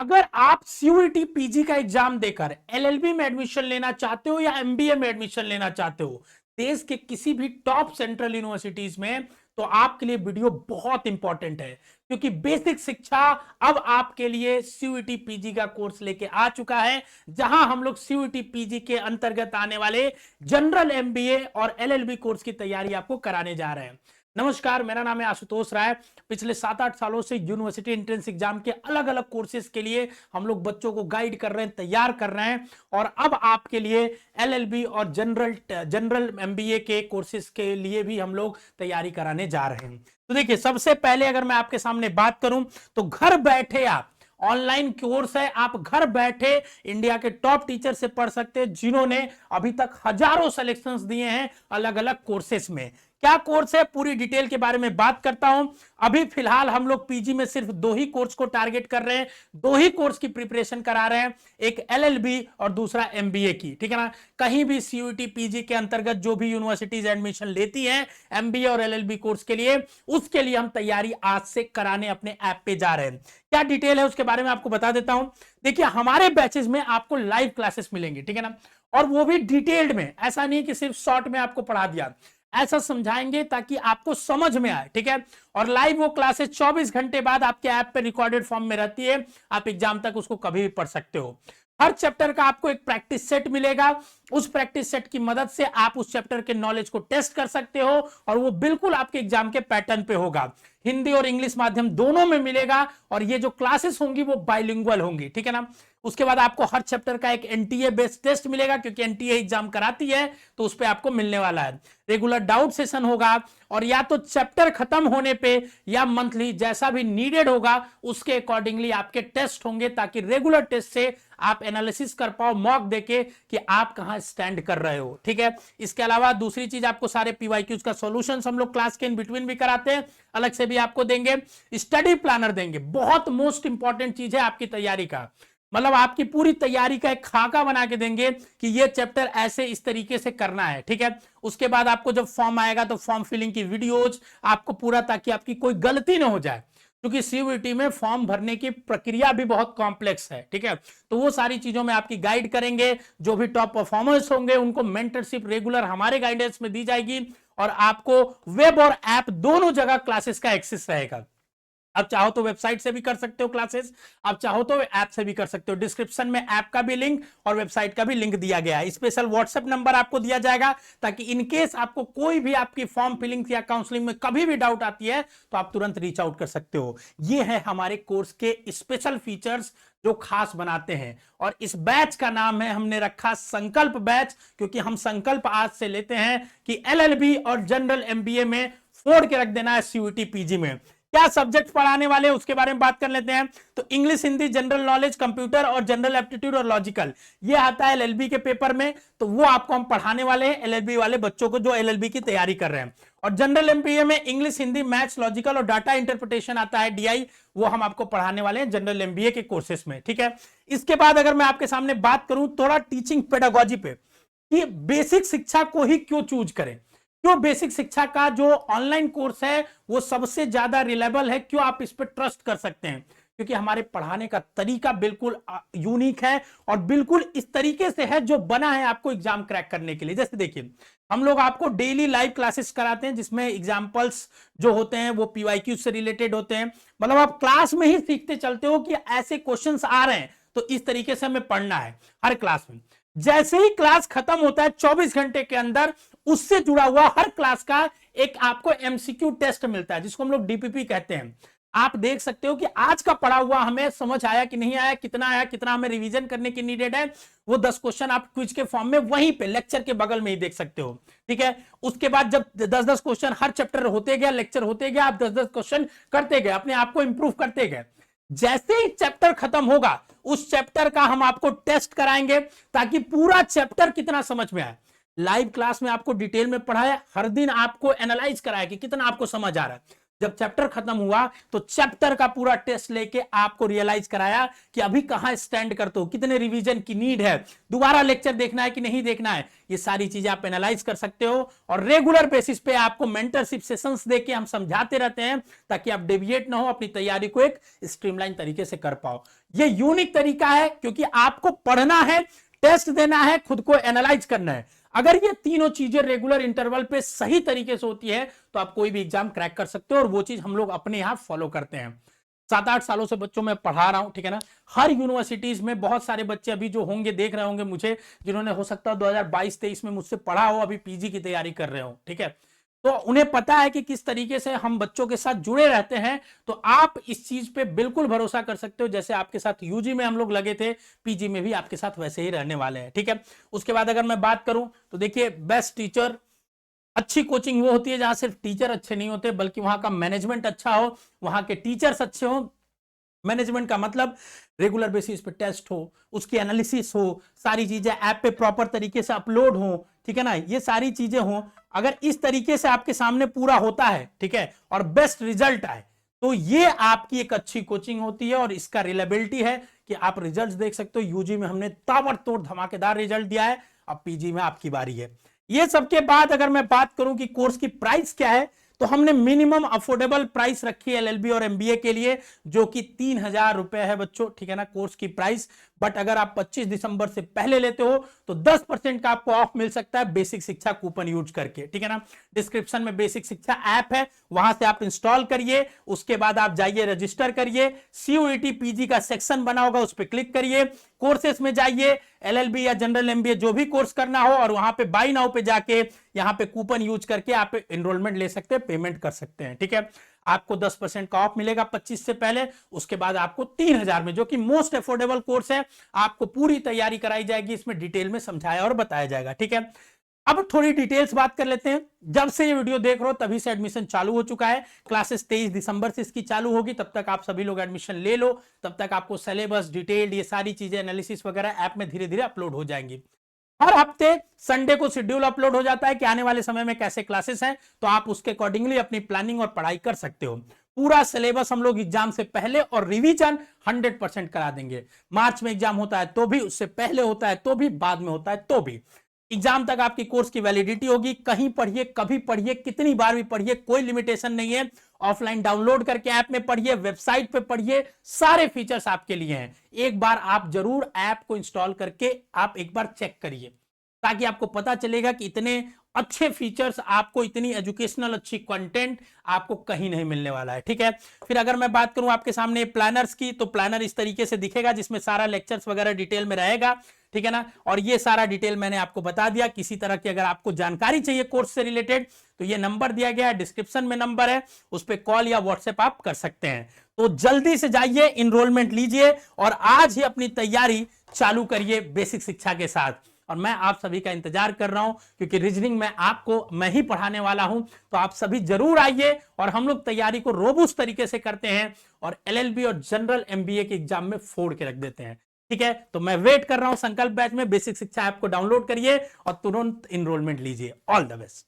अगर आप CUET PG का एग्जाम देकर एलएलबी में एडमिशन लेना चाहते हो या एमबीए में एडमिशन लेना चाहते हो देश के किसी भी टॉप सेंट्रल यूनिवर्सिटीज में, तो आपके लिए वीडियो बहुत इंपॉर्टेंट है, क्योंकि बेसिक शिक्षा अब आपके लिए सीयूईटी पीजी का कोर्स लेके आ चुका है, जहां हम लोग सीयूईटी पीजी के अंतर्गत आने वाले जनरल एमबीए और एलएलबी कोर्स की तैयारी आपको कराने जा रहे हैं। नमस्कार, मेरा नाम है आशुतोष राय। पिछले 7-8 सालों से यूनिवर्सिटी एंट्रेंस एग्जाम के अलग अलग कोर्सेज के लिए हम लोग बच्चों को गाइड कर रहे हैं, तैयार कर रहे हैं, और अब आपके लिए एलएलबी और जनरल एमबीए के कोर्सेज के लिए भी हम लोग तैयारी कराने जा रहे हैं। तो देखिए, सबसे पहले अगर मैं आपके सामने बात करूं तो घर बैठे आप ऑनलाइन कोर्स है, आप घर बैठे इंडिया के टॉप टीचर से पढ़ सकते हैं, जिन्होंने अभी तक हजारों सिलेक्शंस दिए हैं अलग अलग कोर्सेस में। क्या कोर्स है, पूरी डिटेल के बारे में बात करता हूं। अभी फिलहाल हम लोग पीजी में सिर्फ 2 ही कोर्स को टारगेट कर रहे हैं, 2 ही कोर्स की प्रिपरेशन करा रहे हैं, एक एलएलबी और दूसरा एमबीए की, ठीक है ना। कहीं भी सीयूईटी पीजी के अंतर्गत जो भी यूनिवर्सिटीज एडमिशन लेती हैं एमबीए और एलएलबी कोर्स के लिए, उसके लिए हम तैयारी आज से कराने अपने ऐप पे जा रहे हैं। क्या डिटेल है उसके बारे में आपको बता देता हूं। देखिए, हमारे बैचेस में आपको लाइव क्लासेस मिलेंगे, ठीक है ना, और वो भी डिटेल्ड में। ऐसा नहीं कि सिर्फ शॉर्ट में आपको पढ़ा दिया, ऐसा समझाएंगे ताकि आपको समझ में आए, ठीक है। और लाइव वो क्लासेस 24 घंटे बाद आपके ऐप पे रिकॉर्डेड फॉर्म में रहती है, आप एग्जाम तक उसको कभी भी पढ़ सकते हो। हर चैप्टर का आपको एक प्रैक्टिस सेट मिलेगा, उस प्रैक्टिस सेट की मदद से आप उस चैप्टर के नॉलेज को टेस्ट कर सकते हो, और वो बिल्कुल आपके एग्जाम के पैटर्न पे होगा। हिंदी और इंग्लिश माध्यम दोनों में मिलेगा, और ये जो क्लासेस होंगी वो बाइलिंगुअल होंगी, ठीक है ना। उसके बाद आपको हर चैप्टर का एक एनटीए बेस्ड टेस्ट मिलेगा, क्योंकि एनटीए एग्जाम कराती है, तो उस पे आपको मिलने वाला है। रेगुलर डाउट सेशन होगा, और या तो चैप्टर खत्म होने पे या मंथली जैसा भी नीडेड होगा उसके अकॉर्डिंगली आपके टेस्ट होंगे, ताकि रेगुलर टेस्ट से आप एनालिसिस कर पाओ मॉक देके कि आप कहां स्टैंड कर रहे हो, ठीक है। इसके अलावा दूसरी चीज, आपको सारे पीवाईक्यूज का सॉल्यूशंस हम लोग क्लास के इन बिटवीन भी कराते हैं, अलग से भी आपको देंगे। स्टडी प्लानर देंगे, बहुत मोस्ट इंपॉर्टेंट चीज है आपकी तैयारी का, मतलब आपकी पूरी तैयारी का एक खाका बना के देंगे कि ये चैप्टर ऐसे इस तरीके से करना है, ठीक है। उसके बाद आपको जब फॉर्म आएगा तो फॉर्म फिलिंग की वीडियोज आपको पूरा, ताकि आपकी कोई गलती ना हो जाए, क्योंकि सीयूईटी में फॉर्म भरने की प्रक्रिया भी बहुत कॉम्प्लेक्स है, ठीक है। तो वो सारी चीजों में आपकी गाइड करेंगे। जो भी टॉप परफॉर्मर्स होंगे उनको मेंटरशिप रेगुलर हमारे गाइडेंस में दी जाएगी, और आपको वेब और ऐप दोनों जगह क्लासेस का एक्सेस रहेगा। आप चाहो तो वेबसाइट से भी कर सकते हो क्लासेस, आप चाहो तो ऐप से भी कर सकते हो। डिस्क्रिप्शन में ऐप का भी लिंक और वेबसाइट का भी लिंक दिया गया है। स्पेशल व्हाट्सएप नंबर आपको दिया जाएगा, ताकि इनकेस आपको कोई भी आपकी फॉर्म फिलिंग या काउंसलिंग में कभी भी डाउट आती है तो आप तुरंत रीच आउट कर सकते हो। ये है हमारे कोर्स के स्पेशल फीचर्स जो खास बनाते हैं, और इस बैच का नाम है, हमने रखा संकल्प बैच, क्योंकि हम संकल्प आज से लेते हैं कि एलएलबी और जनरल एमबीए में फोड़ के रख देना है सीयूईटी पीजी में। क्या सब्जेक्ट पढ़ाने वाले हैं उसके बारे में बात कर लेते हैं। तो English, Hindi, general knowledge, computer और जनरल एप्टीट्यूड और लॉजिकल, ये आता है एलएलबी के पेपर में, तो वो आपको हम पढ़ाने वाले हैं एलएलबी वाले बच्चों को जो एलएलबी की तैयारी कर रहे हैं। और जनरल एमबीए में इंग्लिश, हिंदी, मैथ्स, लॉजिकल और डाटा इंटरप्रिटेशन आता है डीआई, वो हम आपको पढ़ाने वाले हैं जनरल एमबीए के कोर्सेस में, ठीक है। इसके बाद अगर मैं आपके सामने बात करूं थोड़ा टीचिंग पेडागोजी पे, कि बेसिक शिक्षा को ही क्यों चूज करें, क्यों बेसिक शिक्षा का जो ऑनलाइन कोर्स है वो सबसे ज्यादा रिलायबल है, क्यों आप इस पर ट्रस्ट कर सकते हैं, क्योंकि हमारे पढ़ाने का तरीका बिल्कुल यूनिक है, और बिल्कुल इस तरीके से है जो बना है आपको एग्जाम क्रैक करने के लिए। जैसे देखिए, हम लोग आपको डेली लाइव क्लासेस कराते हैं, जिसमें एग्जाम्पल्स जो होते हैं वो पीवाईक्यू से रिलेटेड होते हैं, मतलब आप क्लास में ही सीखते चलते हो कि ऐसे क्वेश्चंस आ रहे हैं तो इस तरीके से हमें पढ़ना है हर क्लास में। जैसे ही क्लास खत्म होता है 24 घंटे के अंदर उससे जुड़ा हुआ हर क्लास का एक आपको एमसीक्यू टेस्ट मिलता है, जिसको हम लोग डीपीपी कहते हैं। आप देख सकते हो कि आज का पढ़ा हुआ हमें समझ आया कि नहीं आया, कितना हमें रिवीजन करने की नीडेड है। वो 10 क्वेश्चन आप क्विज के फॉर्म में वहीं पे लेक्चर के बगल में ही देख सकते हो, ठीक है। उसके बाद जब 10-10 क्वेश्चन हर चैप्टर होते गए, लेक्चर होते गए, आप 10-10 क्वेश्चन करते गए, अपने आप को इंप्रूव करते गए। जैसे ही चैप्टर खत्म होगा उस चैप्टर का हम आपको टेस्ट कराएंगे, ताकि पूरा चैप्टर कितना समझ में आए। लाइव क्लास में आपको डिटेल में पढ़ाया, हर दिन आपको एनालाइज कराया कि कितना आपको समझ आ रहा है। जब चैप्टर खत्म हुआ तो चैप्टर का पूरा टेस्ट लेके आपको रियलाइज कराया कि अभी कहां स्टैंड करते हो, कितने रिवीजन की नीड है, दोबारा लेक्चर देखना है कि नहीं देखना है, ये सारी चीजें आप एनालाइज कर सकते हो। और रेगुलर बेसिस पे आपको मेंटरशिप सेशंस देके हम समझाते रहते हैं ताकि आप डेविएट ना हो, अपनी तैयारी को एक स्ट्रीमलाइन तरीके से कर पाओ। ये यूनिक तरीका है क्योंकि आपको पढ़ना है, टेस्ट देना है, खुद को एनालाइज करना है। अगर ये तीनों चीजें रेगुलर इंटरवल पे सही तरीके से होती है तो आप कोई भी एग्जाम क्रैक कर सकते हो, और वो चीज हम लोग अपने यहां फॉलो करते हैं। 7-8 सालों से बच्चों में पढ़ा रहा हूं, ठीक है ना। हर यूनिवर्सिटीज में बहुत सारे बच्चे अभी जो होंगे, देख रहे होंगे मुझे, जिन्होंने हो सकता है 2022-23 में मुझसे पढ़ा हो, अभी पीजी की तैयारी कर रहे हो, ठीक है। तो उन्हें पता है कि किस तरीके से हम बच्चों के साथ जुड़े रहते हैं। तो आप इस चीज पे बिल्कुल भरोसा कर सकते हो, जैसे आपके साथ यूजी में हम लोग लगे थे, पीजी में भी आपके साथ वैसे ही रहने वाले हैं, ठीक है। उसके बाद अगर मैं बात करूं तो देखिए, बेस्ट टीचर, अच्छी कोचिंग वो होती है जहां सिर्फ टीचर अच्छे नहीं होते बल्कि वहां का मैनेजमेंट अच्छा हो, वहां के टीचर्स अच्छे हो। मैनेजमेंट का मतलब रेगुलर बेसिस पे टेस्ट हो, उसकी एनालिसिस हो, सारी चीजें ऐप पे प्रॉपर तरीके से अपलोड हो, ठीक है ना, ये सारी चीजें हो। अगर इस तरीके से आपके सामने पूरा होता है, ठीक है, और बेस्ट रिजल्ट आए, तो ये आपकी एक अच्छी कोचिंग होती है और इसका रिलेबिलिटी है कि आप रिजल्ट्स देख सकते हो। यूजी में हमने ताबड़तोड़ धमाकेदार रिजल्ट दिया है, अब पीजी में आपकी बारी है। ये सबके बाद अगर मैं बात करूं कि कोर्स की प्राइस क्या है, तो हमने मिनिमम अफोर्डेबल प्राइस रखी है एलएलबी और एमबीए के लिए, जो कि 3000 रुपए है बच्चों, ठीक है ना, कोर्स की प्राइस। बट अगर आप 25 दिसंबर से पहले लेते हो तो 10% का आपको ऑफ मिल सकता है बेसिक शिक्षा कूपन यूज करके, ठीक है ना। डिस्क्रिप्शन में बेसिक शिक्षा ऐप है, वहां से आप इंस्टॉल करिए, उसके बाद आप जाइए रजिस्टर करिए, सीयूईटी पीजी का सेक्शन बना होगा उस पर क्लिक करिए, कोर्सेस में जाइए, एलएलबी या जनरल एमबीए जो भी कोर्स करना हो, और वहां पे बाय नाउ पे जाके यहां पे कूपन यूज करके आप एनरोलमेंट ले सकते हैं, पेमेंट कर सकते हैं, ठीक है। आपको 10% का ऑफ मिलेगा 25 से पहले, उसके बाद आपको 3000 में, जो कि मोस्ट अफोर्डेबल कोर्स है, आपको पूरी तैयारी कराई जाएगी, इसमें डिटेल में समझाया और बताया जाएगा, ठीक है। अब थोड़ी डिटेल्स बात कर लेते हैं। जब से ये वीडियो देख रहे हो तभी से एडमिशन चालू हो चुका है, क्लासेस 23 दिसंबर से इसकी चालू होगी, तब तक आप सभी लोग एडमिशन ले लो, तब तक आपको सिलेबस डिटेल्ड ये सारी चीजें एनालिसिस वगैरह ऐप में धीरे धीरे अपलोड हो जाएंगी। हर हफ्ते संडे को शेड्यूल अपलोड हो जाता है कि आने वाले समय में कैसे क्लासेस हैं, तो आप उसके अकॉर्डिंगली अपनी प्लानिंग और पढ़ाई कर सकते हो। पूरा सिलेबस हम लोग एग्जाम से पहले और रिवीजन 100% करा देंगे। मार्च में एग्जाम होता है तो भी, उससे पहले होता है तो भी, बाद में होता है तो भी, एग्जाम तक आपकी कोर्स की वैलिडिटी होगी। कहीं पढ़िए, कभी पढ़िए, कितनी बार भी पढ़िए, कोई लिमिटेशन नहीं है। ऑफलाइन डाउनलोड करके ऐप में पढ़िए, वेबसाइट पे पढ़िए, सारे फीचर्स आपके लिए हैं। एक बार आप जरूर ऐप को इंस्टॉल करके आप एक बार चेक करिए, ताकि आपको पता चलेगा कि इतने अच्छे फीचर्स आपको, इतनी एजुकेशनल अच्छी कंटेंट आपको कहीं नहीं मिलने वाला है, ठीक है। फिर अगर मैं बात करूं आपके सामने प्लानर्स की, तो प्लानर इस तरीके से दिखेगा जिसमें सारा लेक्चर्स वगैरह डिटेल में रहेगा, ठीक है ना। और ये सारा डिटेल मैंने आपको बता दिया। किसी तरह की अगर आपको जानकारी चाहिए कोर्स से रिलेटेड तो ये नंबर दिया गया है, डिस्क्रिप्शन में नंबर है, उस पर कॉल या व्हाट्सएप आप कर सकते हैं। तो जल्दी से जाइए, इनरोलमेंट लीजिए और आज ही अपनी तैयारी चालू करिए बेसिक शिक्षा के साथ। और मैं आप सभी का इंतजार कर रहा हूं, क्योंकि रीजनिंग में आपको मैं ही पढ़ाने वाला हूं। तो आप सभी जरूर आइए और हम लोग तैयारी को रोबुस्ट तरीके से करते हैं और एलएलबी और जनरल एमबीए के एग्जाम में फोड़ के रख देते हैं, ठीक है। तो मैं वेट कर रहा हूं संकल्प बैच में। बेसिक शिक्षा ऐप को डाउनलोड करिए और तुरंत इनरोलमेंट लीजिए। All the best.